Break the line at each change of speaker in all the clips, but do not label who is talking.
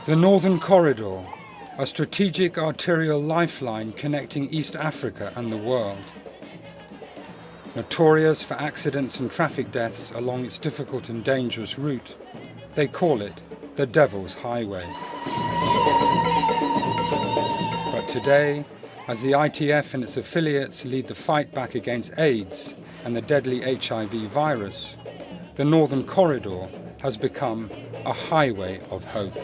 The Northern Corridor, a strategic arterial lifeline connecting East Africa and the world. Notorious for accidents and traffic deaths along its difficult and dangerous route, they call it the Devil's Highway. But today, as the ITF and its affiliates lead the fight back against AIDS and the deadly HIV virus, the Northern Corridor has become a highway of hope.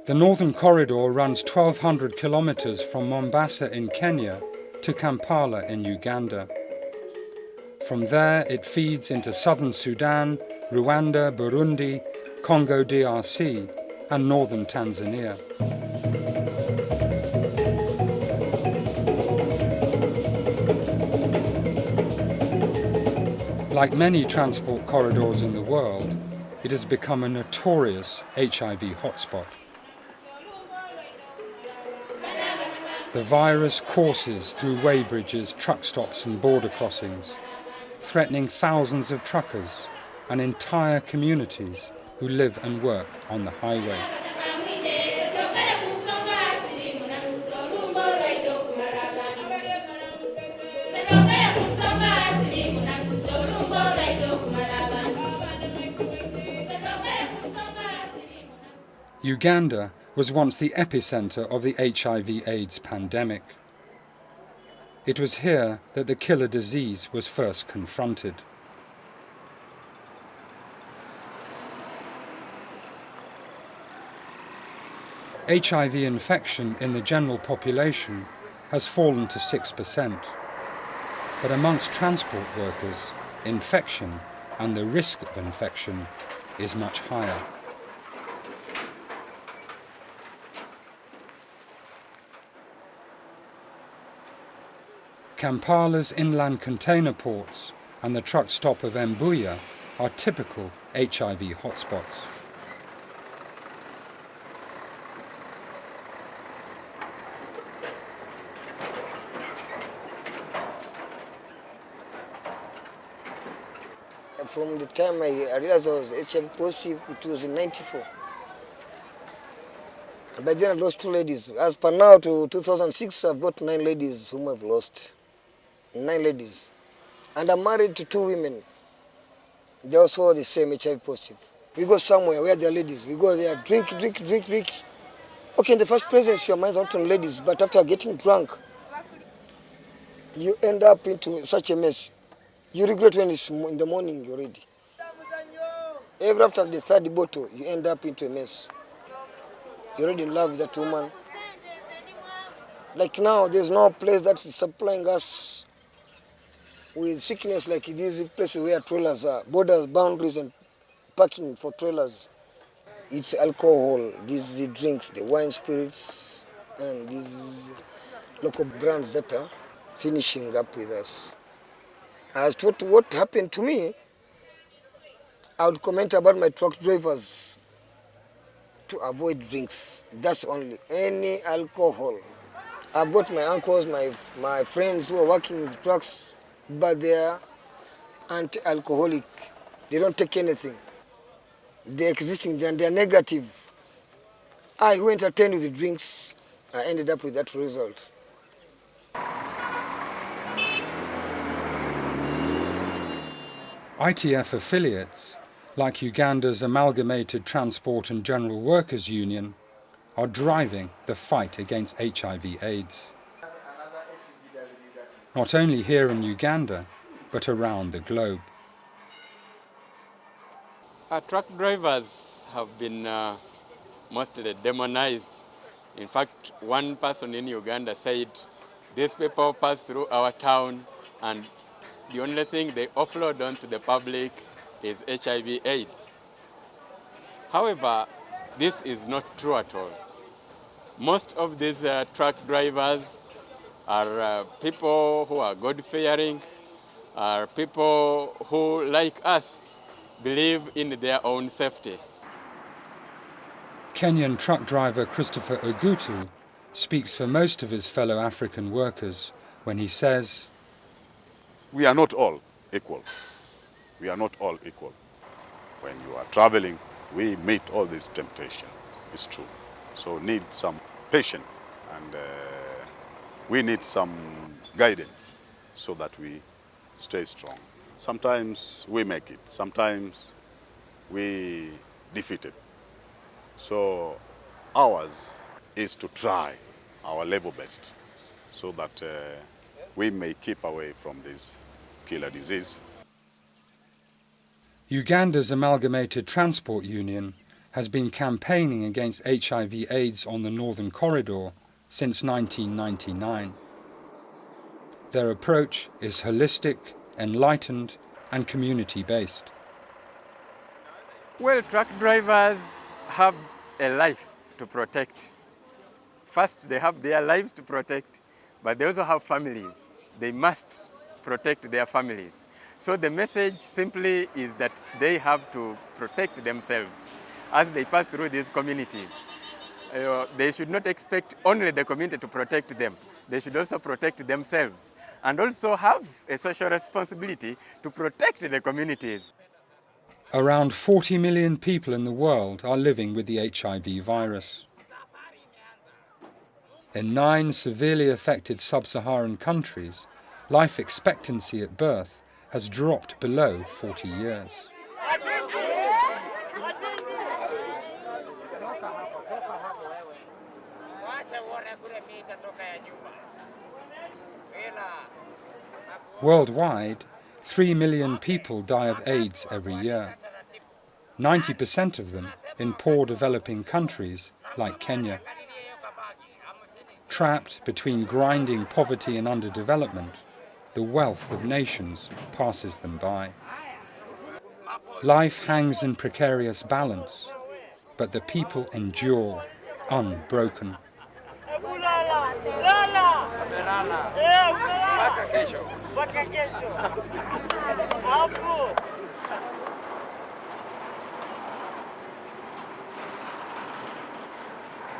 The Northern Corridor runs 1,200 kilometers from Mombasa in Kenya to Kampala in Uganda. From there it feeds into Southern Sudan, Rwanda, Burundi, Congo DRC and Northern Tanzania. Like many transport corridors in the world, it has become a notorious HIV hotspot. The virus courses through weighbridges, truck stops and border crossings, threatening thousands of truckers and entire communities who live and work on the highway. Uganda was once the epicenter of the HIV/AIDS pandemic. It was here that the killer disease was first confronted. HIV infection in the general population has fallen to 6%, but amongst transport workers, infection and the risk of infection is much higher. Kampala's inland container ports and the truck stop of Mbuya are typical HIV hotspots.
From the time I realized I was HIV positive, it was in '94. And by then I lost 2 ladies. As per now, to 2006, I've got 9 ladies whom I've lost. 9 ladies. And I'm married to 2 women. They also are the same HIV positive. We go somewhere where there are ladies. We go there, drink. Okay, in the first presence, your mind's out on ladies, but after getting drunk, you end up into such a mess. You regret when it's in the morning already. Every after the 3rd bottle, you end up into a mess. You're already in love with that woman. Like now, there's no place that is supplying us with sickness like these places where trailers are, borders, boundaries, and parking for trailers. It's alcohol, these drinks, the wine spirits, and these local brands that are finishing up with us. As to what happened to me, I would comment about my truck drivers to avoid drinks. That's only. Any alcohol. I've got my uncles, my friends who are working with trucks, but they are anti-alcoholic. They don't take anything. They're existing, and they're negative. I who entertained with the drinks, I ended up with that result.
ITF affiliates, like Uganda's Amalgamated Transport and General Workers Union, are driving the fight against HIV/AIDS. Not only here in Uganda, but around the globe.
Truck drivers have been mostly demonized. In fact, one person in Uganda said, these people pass through our town and the only thing they offload onto the public is HIV/AIDS. However, this is not true at all. Most of these truck drivers are people who are God-fearing, are people who, like us, believe in their own safety.
Kenyan truck driver Christopher Ogutu speaks for most of his fellow African workers when he says,
"We are not all equal. We are not all equal. When you are traveling, we meet all this temptation. It's true. So need some patience and we need some guidance so that we stay strong. Sometimes we make it. Sometimes we defeat it. So ours is to try our level best so that we may keep away from this killer disease."
Uganda's Amalgamated Transport Union has been campaigning against HIV/AIDS on the Northern Corridor since 1999. Their approach is holistic, enlightened, and community-based.
Well, truck drivers have a life to protect. First, they have their lives to protect, but they also have families. They must protect their families. So the message simply is that they have to protect themselves as they pass through these communities. They should not expect only the community to protect them. They should also protect themselves and also have a social responsibility to protect the communities.
Around 40 million people in the world are living with the HIV virus. In 9 severely affected sub-Saharan countries, life expectancy at birth has dropped below 40 years. Worldwide, 3 million people die of AIDS every year. 90% of them in poor developing countries like Kenya. Trapped between grinding poverty and underdevelopment, the wealth of nations passes them by. Life hangs in precarious balance, but the people endure unbroken.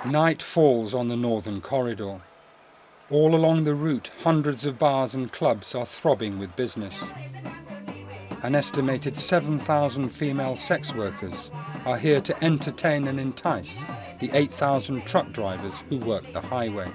Night falls on the Northern Corridor. All along the route, hundreds of bars and clubs are throbbing with business. An estimated 7,000 female sex workers are here to entertain and entice the 8,000 truck drivers who work the highway.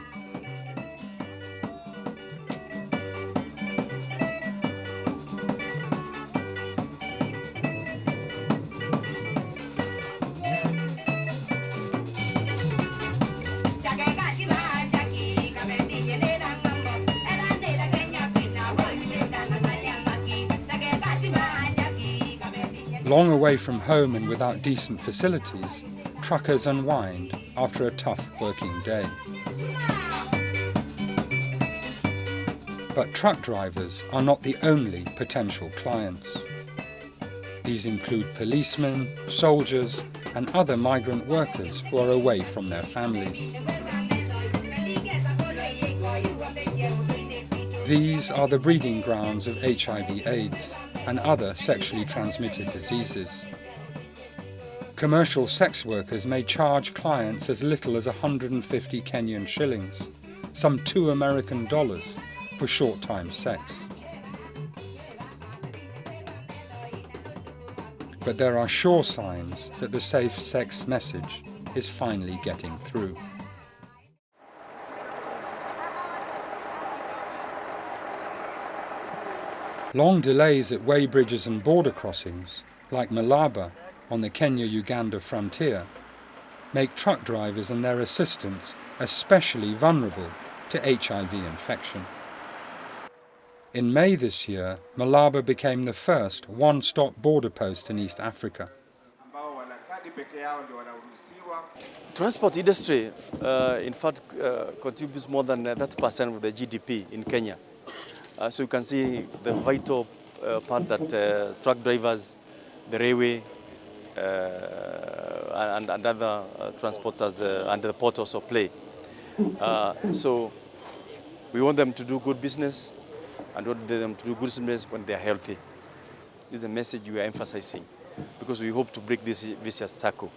Long away from home and without decent facilities, truckers unwind after a tough working day. But truck drivers are not the only potential clients. These include policemen, soldiers, and other migrant workers who are away from their families. These are the breeding grounds of HIV/AIDS and other sexually transmitted diseases. Commercial sex workers may charge clients as little as 150 Kenyan shillings, some $2 American, for short-time sex. But there are sure signs that the safe sex message is finally getting through. Long delays at way bridges and border crossings, like Malaba on the Kenya-Uganda frontier, make truck drivers and their assistants especially vulnerable to HIV infection. In May this year, Malaba became the first one-stop border post in East Africa.
Transport industry, in fact, contributes more than 30% of the GDP in Kenya. So you can see the vital part that truck drivers, the railway, and other transporters and the port also play. So We want them to do good business and we want them to do good business when they are healthy. This is a message we are emphasizing because we hope to break this vicious circle.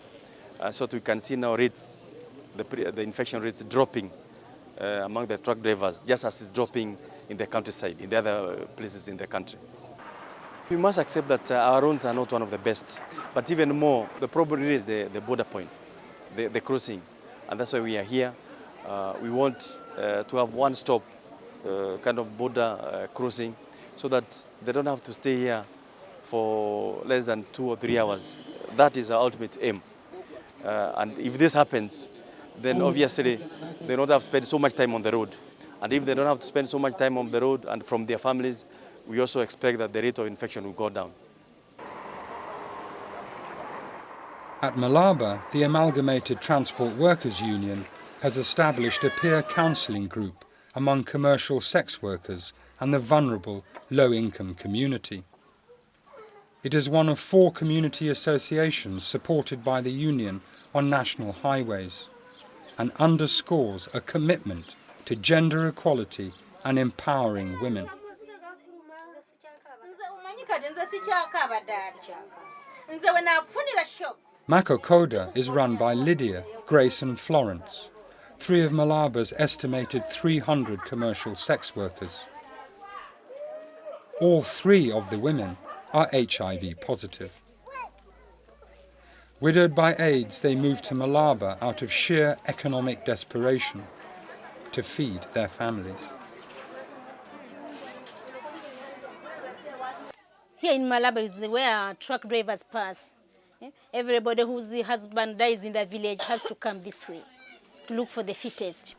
So that we can see now rates, the infection rates dropping among the truck drivers, just as it's dropping in the countryside, in the other places in the country. We must accept that our roads are not one of the best, but even more, the problem is the border point, the crossing, and that's why we are here. We want to have one-stop kind of border crossing so that they don't have to stay here for less than 2 or 3 hours. That is our ultimate aim. And if this happens, then obviously they don't have to spend so much time on the road. And if they don't have to spend so much time on the road and from their families, we also expect that the rate of infection will go down.
At Malaba, the Amalgamated Transport Workers Union has established a peer counselling group among commercial sex workers and the vulnerable low-income community. It is one of 4 community associations supported by the union on national highways and underscores a commitment to gender equality and empowering women. Makokoda is run by Lydia, Grace and Florence, 3 of Malaba's estimated 300 commercial sex workers. All 3 of the women are HIV positive. Widowed by AIDS, they moved to Malaba out of sheer economic desperation to feed their families.
Here in Malaba is where truck drivers pass. Everybody whose husband dies in the village has to come this way to look for the fittest.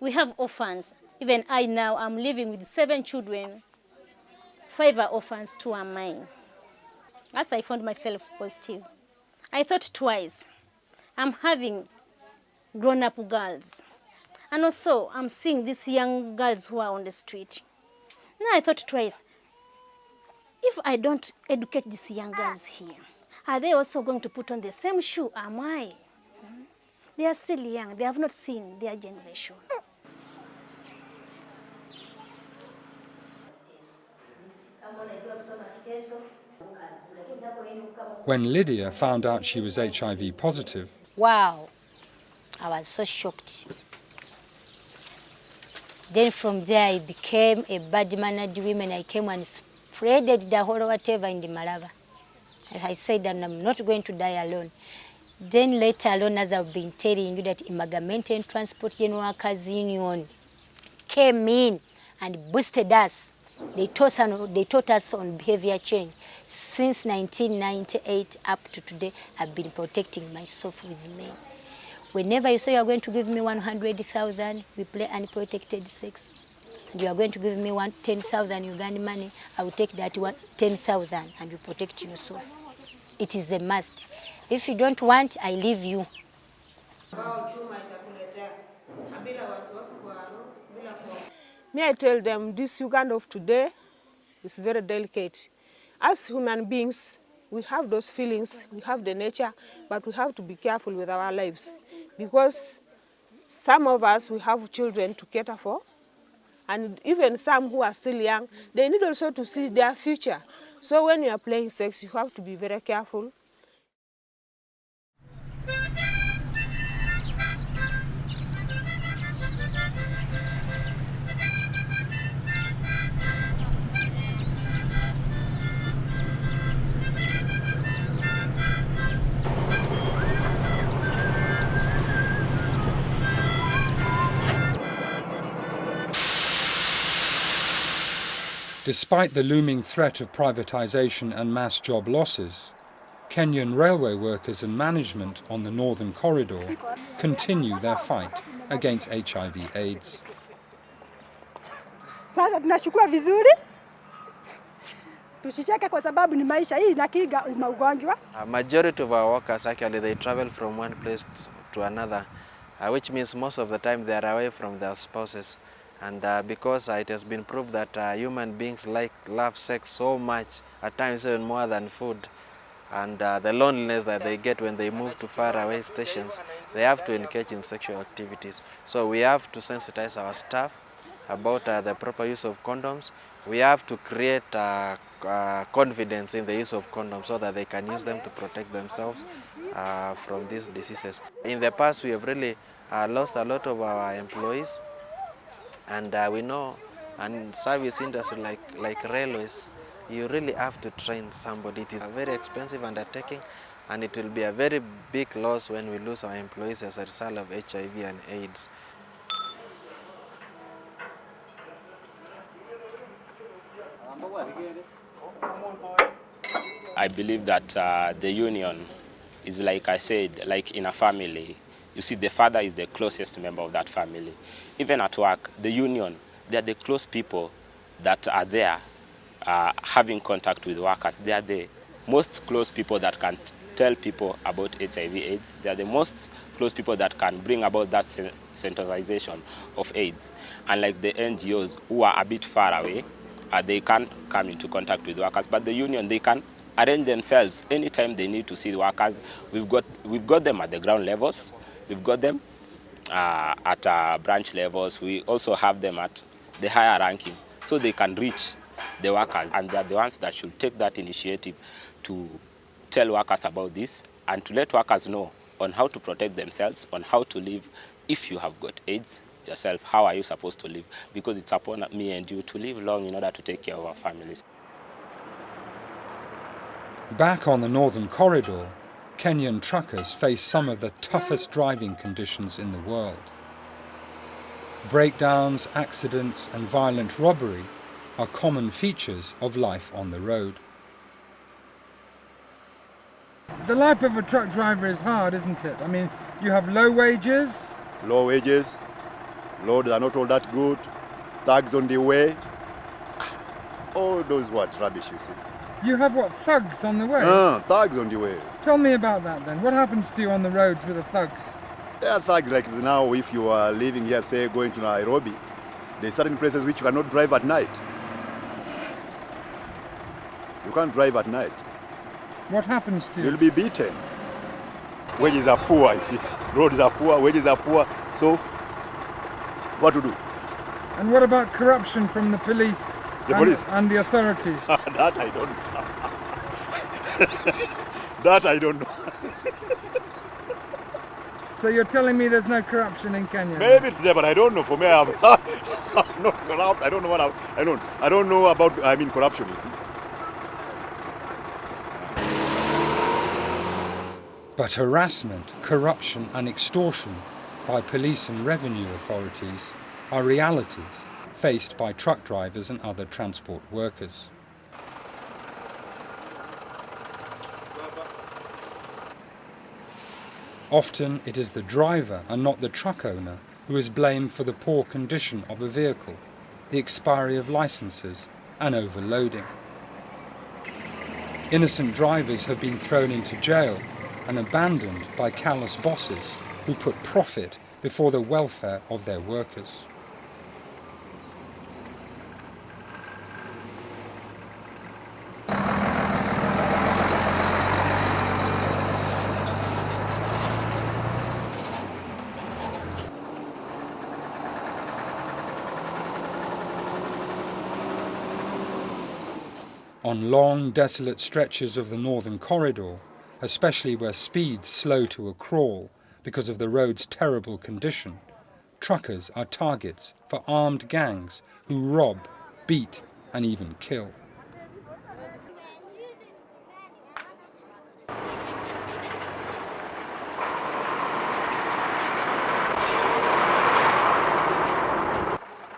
We have orphans. Even I now am living with 7 children. 5 are orphans, 2 are mine. As I found myself positive, I thought twice. I'm having grown-up girls. And also, I'm seeing these young girls who are on the street. Now I thought twice, if I don't educate these young girls here, are they also going to put on the same shoe? Am I? They are still young. They have not seen their generation.
When Lydia found out she was HIV positive,
wow, I was so shocked. Then from there I became a bad mannered woman. I came and spreaded the whole whatever in the Malaba. I said that I'm not going to die alone. Then later on, as I've been telling you, that Amalgamated Transport Workers Union came in and boosted us. They taught us on behavior change. Since 1998 up to today, I've been protecting myself with men. Whenever you say you are going to give me 100,000, we play unprotected sex. And you are going to give me 10,000 Ugandan money, I will take that 10,000 and you protect yourself. It is a must. If you don't want, I leave you.
May I tell them this Uganda of today is very delicate. As human beings, we have those feelings, we have the nature, but we have to be careful with our lives. Because some of us, we have children to cater for, and even some who are still young, they need also to see their future. So when you are playing sex, you have to be very careful.
Despite the looming threat of privatization and mass job losses, Kenyan railway workers and management on the Northern Corridor continue their fight against HIV/AIDS.
Sasa tunashukua vizuri. Tusicheke kwa sababu ni maisha hii na kinga maugonjwa.
Majority of our workers actually they travel from one place to another, which means most of the time they are away from their spouses. And because it has been proved that human beings love sex so much, at times even more than food, and the loneliness that they get when they move to far away stations, they have to engage in sexual activities. So we have to sensitize our staff about the proper use of condoms. We have to create confidence in the use of condoms so that they can use them to protect themselves from these diseases. In the past, we have really lost a lot of our employees, and we know, and service industry like railways, you really have to train somebody. It is a very expensive undertaking, and it will be a very big loss when we lose our employees as a result of HIV and AIDS.
I believe that the union is, like I said, like in a family. You see, the father is the closest member of that family. Even at work, the union, they are the close people that are there having contact with workers. They are the most close people that can tell people about HIV/AIDS. They are the most close people that can bring about that sensitization of AIDS. Unlike the NGOs who are a bit far away, they can't come into contact with workers, but the union, they can arrange themselves anytime they need to see the workers. We've got them at the ground levels. We've got them at branch levels. We also have them at the higher ranking, so they can reach the workers, and they're the ones that should take that initiative to tell workers about this and to let workers know on how to protect themselves, on how to live. If you have got AIDS yourself, how are you supposed to live? Because it's upon me and you to live long in order to take care of our families.
Back on the Northern Corridor, Kenyan truckers face some of the toughest driving conditions in the world. Breakdowns, accidents and violent robbery are common features of life on the road.
The life of a truck driver is hard, isn't it? I mean, you have low wages.
Low wages, roads are not all that good, thugs on the way. All those rubbish you see.
You have what, thugs on the way?
Thugs on the way.
Tell me about that then. What happens to you on the roads with the thugs?
There are thugs like now, if you are living here, say going to Nairobi, there are certain places which you cannot drive at night. You can't drive at night.
What happens to you?
You'll be beaten. Wages are poor, you see. Roads are poor, wages are poor. So, what to do?
And what about corruption from the police?
Police?
And the authorities?
That I don't know. That I don't know.
So you're telling me there's no corruption in Kenya?
Maybe it's there, but I don't know. For me, I'm not corrupt. I don't know what I don't know about, corruption, you see.
But harassment, corruption and extortion by police and revenue authorities are realities faced by truck drivers and other transport workers. Often it is the driver and not the truck owner who is blamed for the poor condition of a vehicle, the expiry of licenses and overloading. Innocent drivers have been thrown into jail and abandoned by callous bosses who put profit before the welfare of their workers. On long, desolate stretches of the Northern Corridor, especially where speeds slow to a crawl because of the road's terrible condition, truckers are targets for armed gangs who rob, beat and even kill.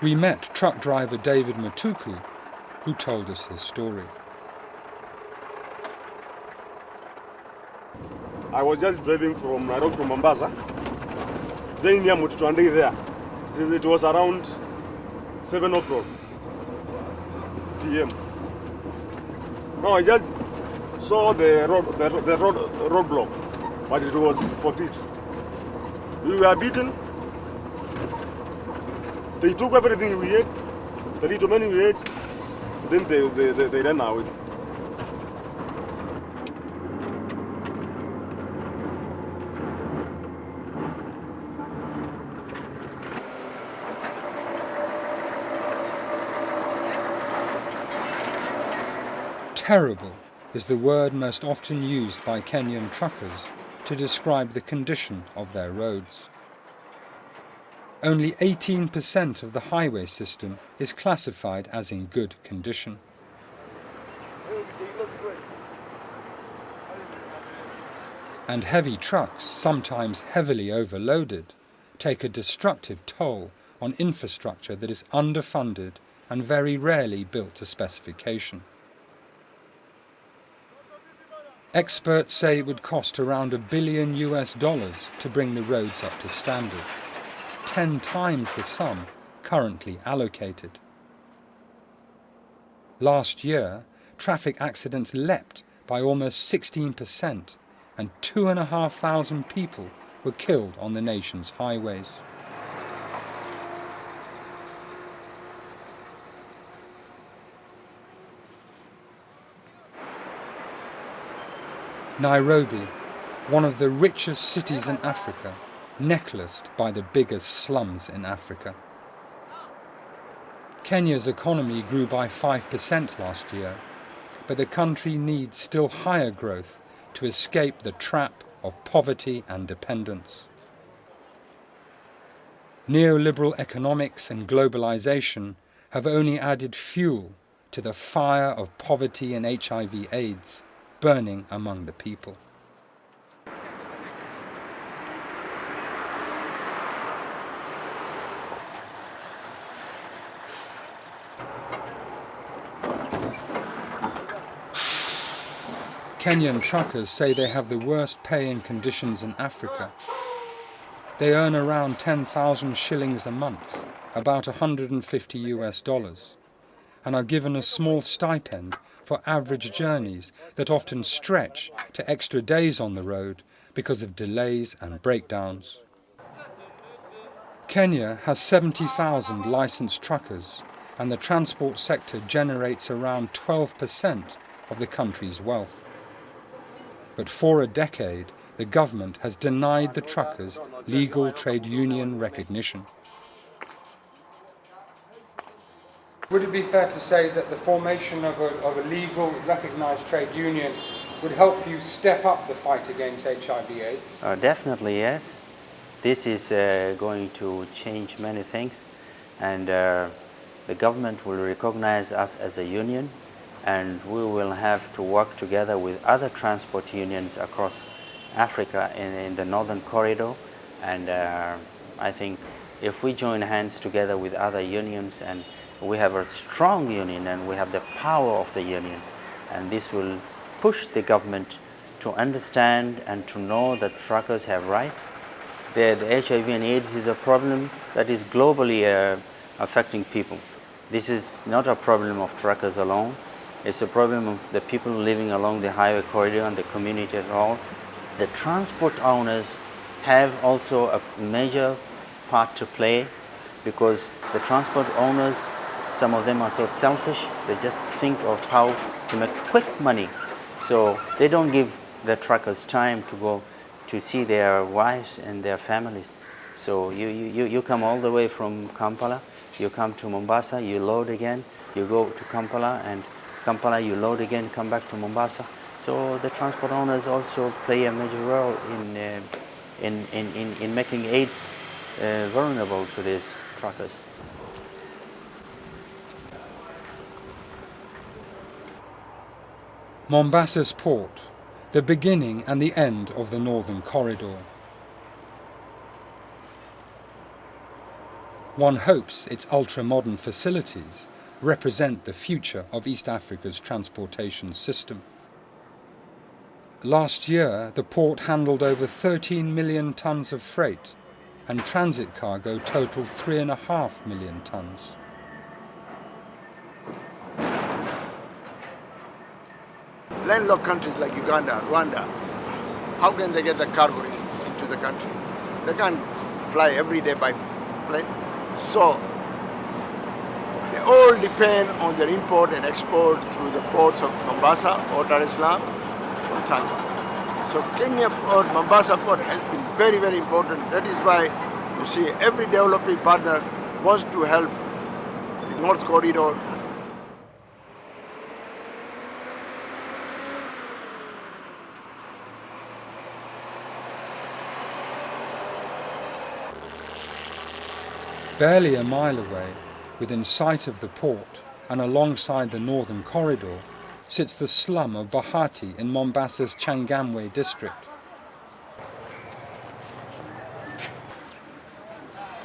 We met truck driver David Matuku, who told us his story.
I was just driving from Nairobi to Mombasa, then near Mututwandei there. It was around 7 o'clock p.m. No, I just saw the roadblock, but it was for thieves. We were beaten. They took everything we had, the little money we had, then they ran away.
Terrible is the word most often used by Kenyan truckers to describe the condition of their roads. Only 18% of the highway system is classified as in good condition. And heavy trucks, sometimes heavily overloaded, take a destructive toll on infrastructure that is underfunded and very rarely built to specification. Experts say it would cost around $1 billion to bring the roads up to standard, 10 times the sum currently allocated. Last year, traffic accidents leapt by almost 16%, and 2,500 people were killed on the nation's highways. Nairobi, one of the richest cities in Africa, necklaced by the biggest slums in Africa. Kenya's economy grew by 5% last year, but the country needs still higher growth to escape the trap of poverty and dependence. Neoliberal economics and globalization have only added fuel to the fire of poverty and HIV/AIDS burning among the people. Kenyan truckers say they have the worst paying conditions in Africa. They earn around 10,000 shillings a month, about $150, and are given a small stipend for average journeys that often stretch to extra days on the road because of delays and breakdowns. Kenya has 70,000 licensed truckers, and the transport sector generates around 12% of the country's wealth. But for a decade, the government has denied the truckers legal trade union recognition.
Would it be fair to say that the formation of a legal, recognised trade union would help you step up the fight against HIV/AIDS?
Definitely, yes. This is going to change many things, and the government will recognize us as a union, and we will have to work together with other transport unions across Africa in the Northern Corridor. And I think if we join hands together with other unions, and we have a strong union and we have the power of the union, and this will push the government to understand and to know that truckers have rights. The HIV and AIDS is a problem that is globally affecting people. This is not a problem of truckers alone. It's a problem of the people living along the highway corridor and the community at all. The transport owners have also a major part to play, because the transport owners, some of them are so selfish, they just think of how to make quick money. So they don't give the truckers time to go to see their wives and their families. So you come all the way from Kampala, you come to Mombasa, you load again, you go to Kampala, and Kampala you load again, come back to Mombasa. So the transport owners also play a major role in making AIDS vulnerable to these truckers.
Mombasa's port, the beginning and the end of the Northern Corridor. One hopes its ultra-modern facilities represent the future of East Africa's transportation system. Last year, the port handled over 13 million tons of freight, and transit cargo totaled 3.5 million tons.
Landlocked countries like Uganda and Rwanda, how can they get the cargo into the country? They can't fly every day by plane. So they all depend on their import and export through the ports of Mombasa or Dar es Salaam or Tanga. So Kenya port, Mombasa port has been very, very important. That is why you see every developing partner wants to help the North Corridor.
Barely a mile away, within sight of the port and alongside the northern corridor, sits the slum of Bahati in Mombasa's Changamwe district.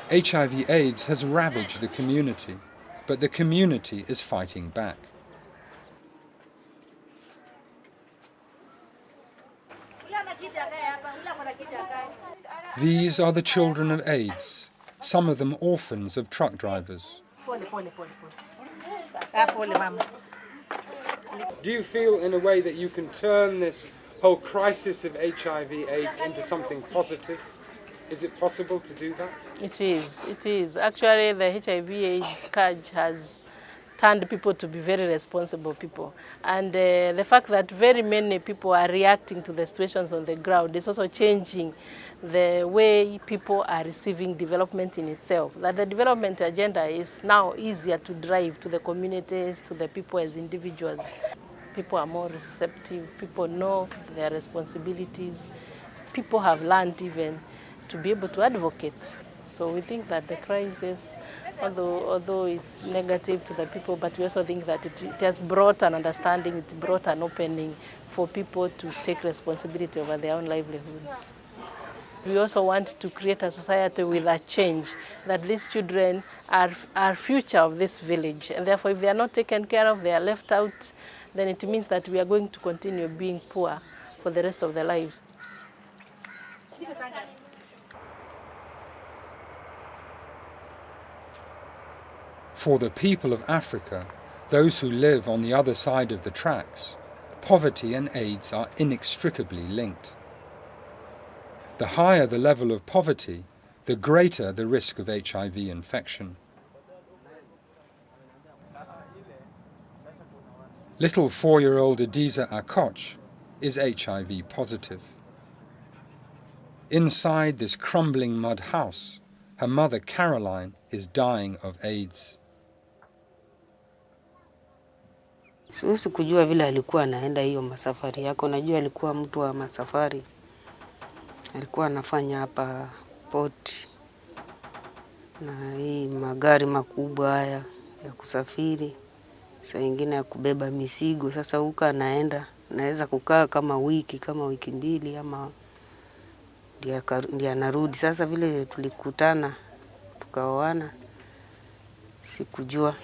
HIV/AIDS has ravaged the community, but the community is fighting back. These are the children of AIDS, some of them orphans of truck drivers.
Do you feel in a way that you can turn this whole crisis of HIV/AIDS into something positive? Is it possible to do that?
It is. Actually, the HIV/AIDS scourge has turned people to be very responsible people. And the fact that very many people are reacting to the situations on the ground is also changing the way people are receiving development in itself. That the development agenda is now easier to drive to the communities, to the people as individuals. People are more receptive, people know their responsibilities, people have learned even to be able to advocate. So we think that the crisis, although it's negative to the people, but we also think that it has brought an understanding, it brought an opening for people to take responsibility over their own livelihoods. We also want to create a society with a change, that these children are future of this village, and therefore if they are not taken care of, they are left out, then it means that we are going to continue being poor for the rest of their lives.
For the people of Africa, those who live on the other side of the tracks, poverty and AIDS are inextricably linked. The higher the level of poverty, the greater the risk of HIV infection. Little 4-year-old Adiza Akoch is HIV positive. Inside this crumbling mud house, her mother Caroline is dying of AIDS.
Siwezi kujua vile alikuwa anaenda hiyo masafari yako. Najua alikuwa mtu wa masafari. Alikuwa anafanya hapa port na hii magari makubwa haya ya kusafiri. Saa nyingine ya kubeba mizigo. Sasa huko anaenda, naweza kukaa kama wiki mbili ama ndio anarudi. Sasa vile tulikutana tukaoana, sikujua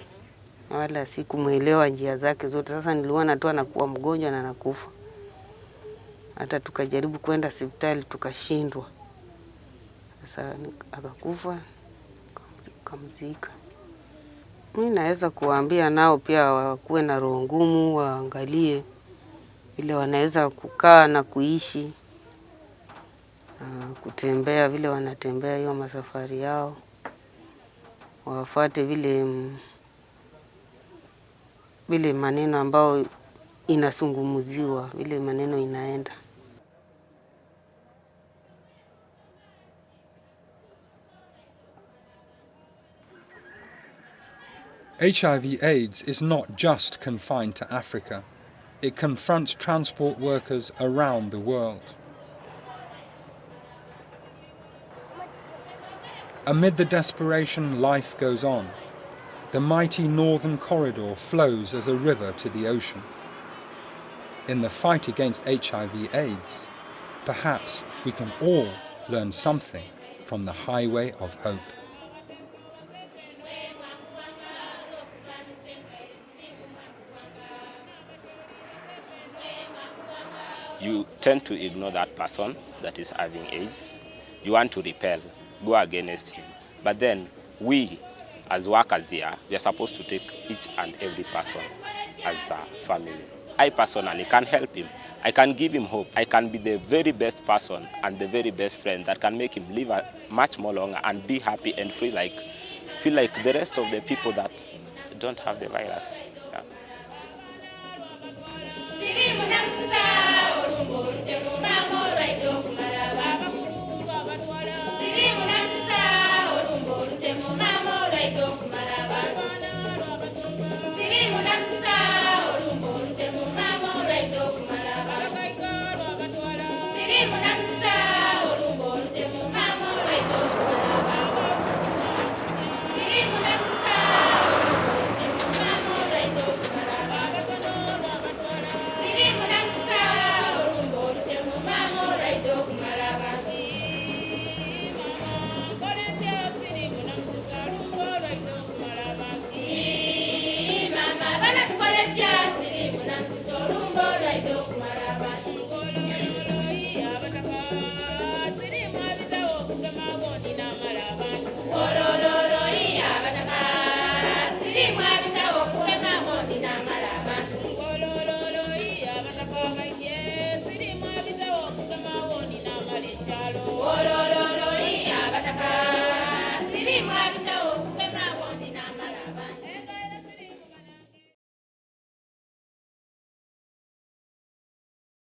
wala sikumuelewa njia zake zote. Sasa niliona tu anakuwa mgonjwa na anakufa. Hata tukajaribu kwenda hospitali tukashindwa. Sasa akakufa, kamzika. Mimi naweza kuambia nao pia wakuwe na roho ngumu, waangalie vile wanaweza kukaa na kuishi, kutembea vile wanatembea hiyo masafari yao. Wafuate vile maneno ambao inasungumuziwa, vile maneno inaenda.
HIV/AIDS is not just confined to Africa. It confronts transport workers around the world. Amid the desperation, life goes on. The mighty northern corridor flows as a river to the ocean. In the fight against HIV/AIDS, perhaps we can all learn something from the highway of hope.
You tend to ignore that person that is having AIDS. You want to repel, go against him. But then we, as workers here, we are supposed to take each and every person as a family. I personally can help him. I can give him hope. I can be the very best person and the very best friend that can make him live much more longer and be happy and feel like the rest of the people that don't have the virus. Yeah.
Nyalo,